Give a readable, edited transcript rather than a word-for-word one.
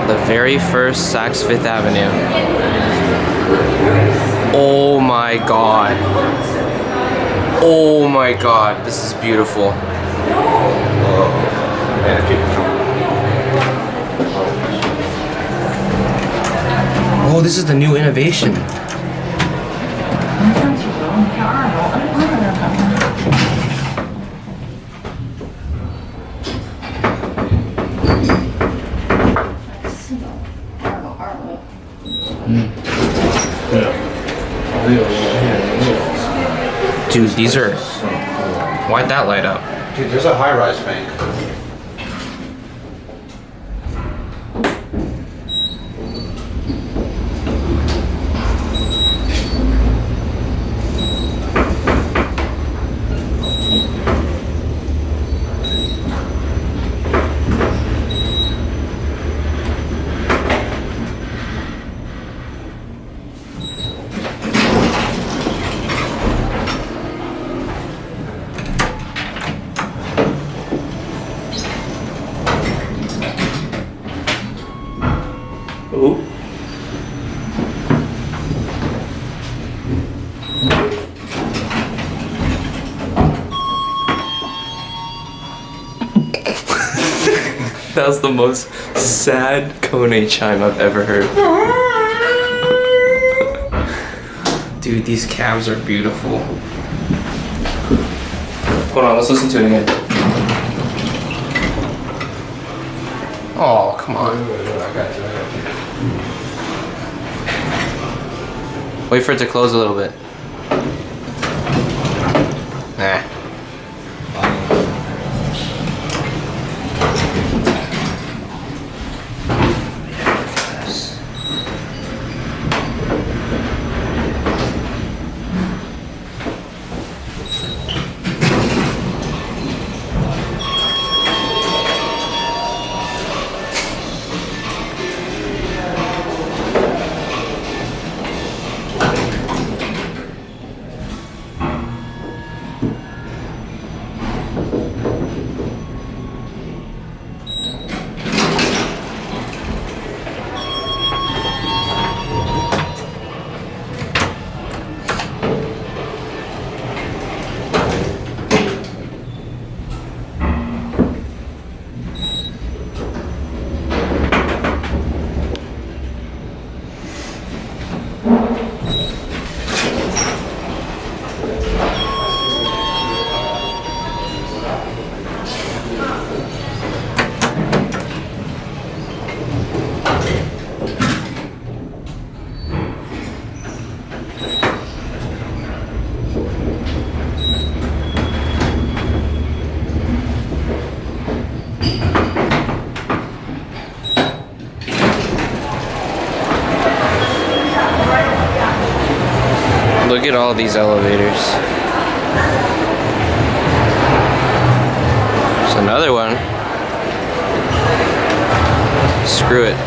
The very first Saks Fifth Avenue. Oh my god. Oh my god, this is beautiful. Oh, this is the new innovation. Dude, these are... Why'd that light up? Dude, there's a high-rise bank. Ooh. That was the most sad KONE chime I've ever heard. Dude, these cabs are beautiful. Hold on, let's listen to it again. Oh, come on. Wait for it to close a little bit. Nah. Look at all these elevators. There's another one. Screw it.